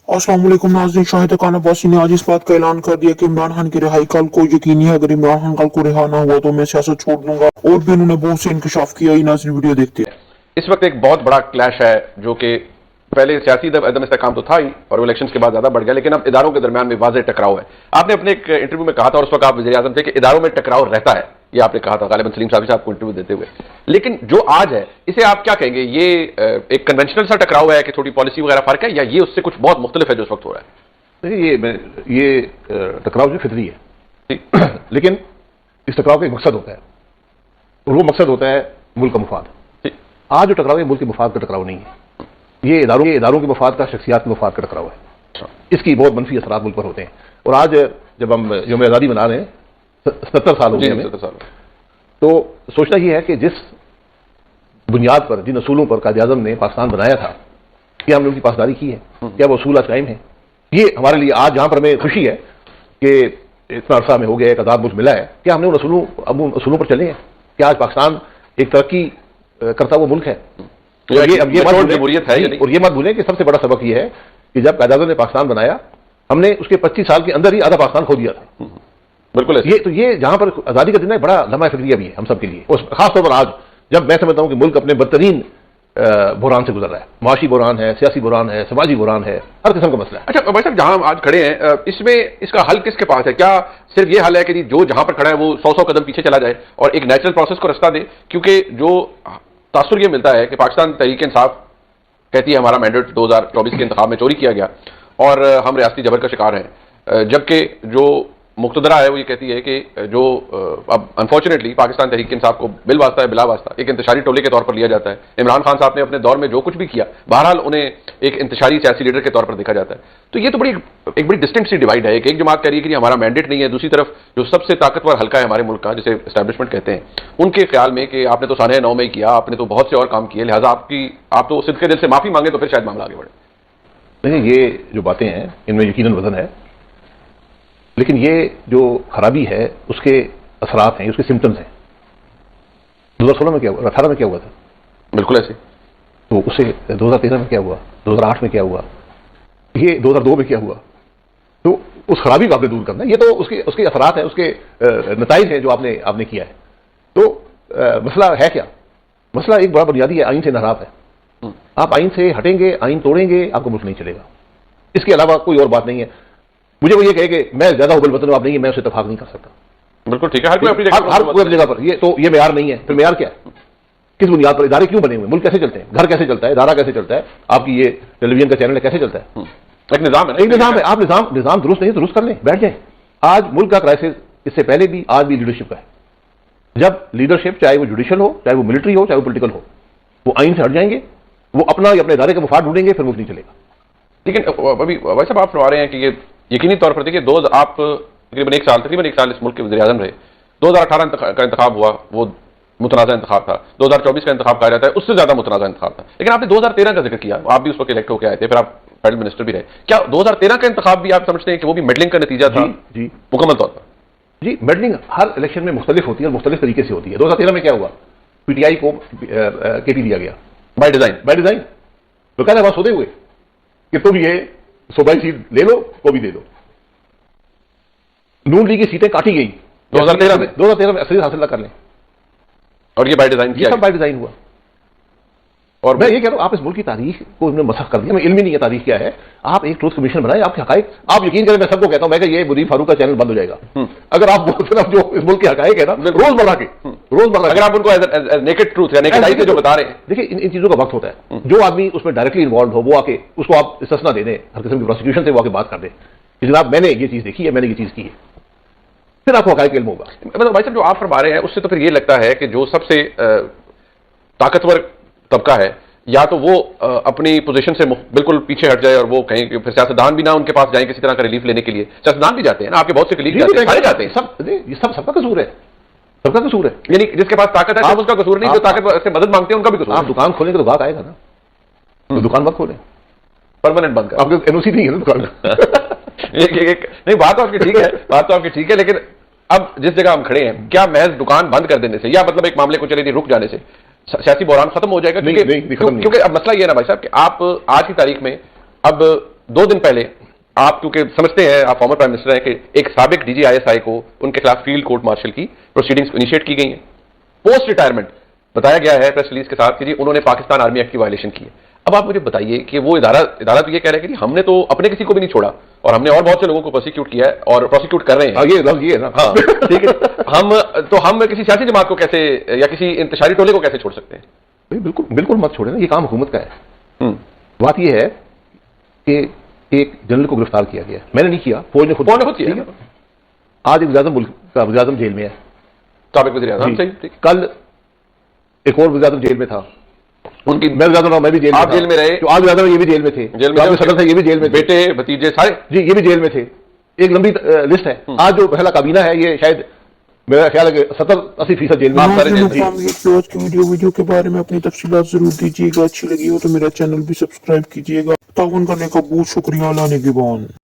अस्सलाम वालेकुम नाज़रीन, शाहिद खान अब्बासी ने आज इस बात का ऐलान कर दिया कि इमरान खान की रिहाई कल को यकीनी है। अगर इमरान खान कल को रिहा ना हुआ तो मैं सियासत छोड़ दूंगा। और भी उन्होंने बहुत से इंकशाफ किया। नाज़रीन वीडियो देखते हैं। इस वक्त एक बहुत बड़ा क्लैश है जो कि पहले सियासी अदम इस्तेकाम तो था ही और वो इलेक्शंस के बाद ज्यादा बढ़ गया, लेकिन अब इदारों के दरमियान में वाज़ेह टकराव है। आपने अपने एक इंटरव्यू में कहा था और उस वक्त आप वज़ीर आज़म थे कि इदारों में टकराव रहता है, ये आपने कहा था गालिबन सलीम साहब को इंटरव्यू देते हुए। लेकिन जो आज है इसे आप क्या कहेंगे? ये एक कन्वेंशनल सा टकराव है कि थोड़ी पॉलिसी वगैरह फर्क है, या ये उससे कुछ बहुत मुख्तलिफ है जो इस वक्त हो रहा है? देखिए, ये टकराव जो फितरी है लेकिन इस टकराव का एक मकसद होता है और वो मकसद होता है मुल्क का मुफाद। आज जो टकराव है मुल्क के मुफाद का टकराव नहीं है, ये इदारों के मफाद का, शख्सियात के मफाद का टकराव है। इसकी बहुत मनफी असरात मुल्क पर होते हैं। और आज जब हम यौम आज़ादी मना रहे हैं, 70 साल हो गए हमें, तो सोचना ये है कि जिस बुनियाद पर, जिन असूलों पर कायद-ए-आज़म ने पाकिस्तान बनाया था, क्या हमने उनकी पासदारी की है? क्या वो असूल आज कायम है? ये हमारे लिए आज जहां पर हमें खुशी है कि इतना अरसा में हो गया, एक आज़ाद मुल्क मिला है, क्या हमने उन असूलों पर चले हैं? क्या आज पाकिस्तान एक तरक्की करता हुआ मुल्क है? और ये मत भूलें कि सबसे बड़ा सबक ये है कि जब कायद-ए-आज़म ने पाकिस्तान बनाया, हमने उसके 25 साल के अंदर ही आधा पाकिस्तान खो दिया था। बिल्कुल। ये जहां पर आजादी का दिन है, बड़ा लम्हा फिक्रिया भी है हम सब के लिए, और खासतौर पर आज जब मैं समझता हूं कि मुल्क अपने बदतरीन बुरान से गुजर रहा है। माशी बुरान है, सियासी बुरान है, समाजी बुरान है, हर किस्म का मसला है। अच्छा भाई साहब, जहां हम आज खड़े हैं इसमें इसका हल किसके पास है? क्या सिर्फ ये हल है कि जो जहां पर खड़ा है वो 100 कदम पीछे चला जाए और एक नेचुरल प्रोसेस को रास्ता दे? क्योंकि जो तासुर ये मिलता है कि पाकिस्तान तहरीक इंसाफ कहती है हमारा मैंडेट 2024 के इंतखाब में चोरी किया गया और हम रियासती जबर का शिकार हैं, जबकि जो मुक्तदरा है वो ये कहती है कि जो अब अनफॉर्चुनेटली पाकिस्तान तहरीक इंसाफ को बिल वास्ता है बिला वास्ता एक इंतशारी टोले के तौर पर लिया जाता है। इमरान खान साहब ने अपने दौर में जो कुछ भी किया, बहरहाल उन्हें एक इंतशारी सियासी लीडर के तौर पर देखा जाता है। तो ये तो एक बड़ी डिस्टिंक्ट सी डिवाइड है। एक जमात कह रही है कि हमारा मैंडेट नहीं है, दूसरी तरफ जो सबसे ताकतवर हल्का है हमारे मुल्क का, जिसे एस्टैब्लिशमेंट कहते हैं, उनके ख्याल में कि आपने तो सानह नौ में किया, आपने तो बहुत से और काम किए, लिहाजा आप तो सिद्ध के दिल से माफी मांगे तो फिर शायद मामला आगे बढ़े। नहीं, ये जो बातें हैं इनमें यकीनन वजन है, लेकिन ये जो खराबी है उसके असरात हैं, उसके सिम्टम्स हैं। 2016 में क्या हुआ, 18 में क्या हुआ था? बिल्कुल ऐसे। तो उससे 2013 में क्या हुआ, 2008 में क्या हुआ, ये 2002 में क्या हुआ? तो उस खराबी को आपने दूर करना है। ये तो उसके असरात हैं, उसके नताइज हैं जो आपने किया है। तो मसला है क्या? मसला एक बड़ा बुनियादी है, आइन से नाराज है। आप आइन से हटेंगे, आइन तोड़ेंगे, आपको मुल्क नहीं चलेगा। इसके अलावा कोई और बात नहीं है। मुझे वो ये कहे कि मैं ज्यादा हुबल वतन आप नहीं है, मैं उससे इत्तेफाक नहीं कर सकता। बिल्कुल ठीक है, हर कोई अपनी जगह पर। ये मेयार नहीं है। फिर मेयार क्या है? किस बुनियाद पर इदारे क्यों बने हुए? मुल्क कैसे चलते हैं? घर कैसे चलता है? इदारा कैसे चलता है? आपकी ये टेलीविजन का चैनल है, कैसे चलता है? एक निजाम है। आप निजाम दुरुस्त नहीं, दुरुस्त कर लें, बैठ जाए। आज मुल्क का क्राइसिस इससे पहले भी, आज भी लीडरशिप का है। जब लीडरशिप, चाहे वो जुडिशल हो, चाहे वो मिलिट्री हो, चाहे वो पोलिटिकल हो, वो आइन से हट जाएंगे, वो अपने इदारे का मुफाद ढूंढेंगे, फिर मुल्क नहीं चलेगा। लेकिन अभी भाई साहब आप फरमा रहे हैं कि ये यकीनी तौर पर देखिए, आप तकरीबन एक साल इस मुल्क के वज़ीर आज़म रहे। 2018 का इंतखाब हुआ, वो मुतनाज़ा इंतखाब था। 2024 का इंतखाब कहा जाता है उससे ज्यादा मुतनाज़ा इंतखाब था। लेकिन आपने 2013 का जिक्र किया, आप भी उस वक्त इलेक्ट होकर आए थे, फिर आप फेडरल मिनिस्टर भी रहे। क्या 2013 का इंतखाब भी आप समझते हैं कि वो भी मेडलिंग का नतीजा था? जी, मुकम्मल तौर पर। जी, मेडलिंग हर इलेक्शन में मुख्तलिफ होती है और मुख्तलिफ तरीके से होती है। 2013 में क्या हुआ? पीटीआई को केपी दिया गया बाय डिजाइन। तो कहना वहां सोते हुए कि तुम ये सूबाई सीट ले लो, वो भी दे दो। नून लीग की सीटें काटी गई 2013 में असलियत हासिल कर लें, और ये बाय डिजाइन किया, सब बाय डिजाइन हुआ। और मैं ये कह रहा हूं, आप इस मुल्क की तारीख को इन्होंने मसख कर दिया। मैं इल्मी नहीं है तारीख क्या है। आप एक ट्रूथ कमीशन बनाए, आपके हकाइक आप यकीन करें, मैं सबको कहता हूं, मैं ये मुनीर फारूक का चैनल बंद हो जाएगा अगर आप सिर्फ जो इस मुल्क के हकाइक है ना, रोजमर्रा अगर आप उनको नेकेड ट्रूथ या नेकेड आई से जो बता रहे हैं। देखिए, इन चीजों का वक्त होता है। जो आदमी उसमें डायरेक्टली इन्वॉल्व हो, वो आके उसको आप इस्तिस्ना दे दें, हर किस्म की प्रोसिक्यूशन से वो आके बात कर दे कि जनाब मैंने ये चीज देखी है, मैंने ये चीज की है, फिर आपको हकाइक इल्म होगा। मतलब भाई साहब, जो आप फरमा रहे हैं उससे तो फिर ये लगता है कि जो सबसे ताकतवर तबका है, या तो वो अपनी पोजीशन से बिल्कुल पीछे हट जाए और वो कहें कि फिर सियासतदान भी ना उनके पास जाएं किसी तरह का रिलीफ लेने के लिए। सियासतदान भी जाते हैं ना, आपके बहुत से कलीग जाते हैं, सारे जाते हैं। ये सबका कसूर है, सबका कसूर है। यानी जिसके पास ताकत है उसका कसूर नहीं, जो ताकत से मदद मांगते हैं उनका भी कसूर। आप दुकान खोलेंगे तो गाहक आएगा ना, तो दुकान मत खोलें, परमानेंट बंद कर। आपको एनओसी नहीं है ना दुकान नहीं, बात तो आपकी ठीक है, लेकिन अब जिस जगह हम खड़े हैं, क्या महज दुकान बंद कर देने से या मतलब एक मामले को चले रुक जाने से सियासी बहरान खत्म हो जाएगा? क्योंकि अब मसला ये है ना भाई साहब कि आप आज की तारीख में अब 2 दिन पहले आप क्योंकि समझते हैं, आप फॉर्मर प्राइम मिनिस्टर हैं, कि एक साबिक DGISI को उनके खिलाफ फील्ड कोर्ट मार्शल की प्रोसीडिंग्स इनिशिएट की गई हैं। पोस्ट रिटायरमेंट बताया गया है प्रेस रिलीज के साथ कि जी उन्होंने पाकिस्तान आर्मी एक्ट की वायलेशन की है। अब आप मुझे बताइए कि वो इदारा तो ये कह रहा है कि जी हमने तो अपने किसी को भी नहीं छोड़ा और हमने और बहुत से लोगों को प्रोसिक्यूट किया है और प्रोसिक्यूट कर रहे हैं। ये लफ्ज ये है ना। हाँ ठीक है। हम किसी सियासी जमात को कैसे या किसी इंतशारी टोले को कैसे छोड़ सकते हैं? भाई बिल्कुल बिल्कुल मत छोड़े ना, ये काम हुकूमत का है। बात ये है कि एक जनरल को गिरफ्तार किया गया, मैंने नहीं किया, फौज ने खुद किया। आज एक वज़ीर-ए-आज़म जेल में है, साबिक वज़ीर-ए-आज़म। सही। कल एक और वज़ीर-ए-आज़म जेल में था, उनकी मैं भी जेल में, आप जेल में रहे, तो आज वज़ीर-ए-आज़म ये भी जेल में थे, जेल में सदर थे, ये भी जेल में थे, बेटे भतीजे सारे जी ये भी जेल में थे। एक लंबी लिस्ट है। आज जो पहला काबीना है ये शायद मेरा ख्याल है कि 70-80% जेल में। वीडियो के बारे में अपनी तफसीलात जरूर दीजिएगा। अच्छी लगी हो तो मेरा चैनल भी सब्सक्राइब कीजिएगा। ताउन करने का बहुत शुक्रिया। लाने के बाद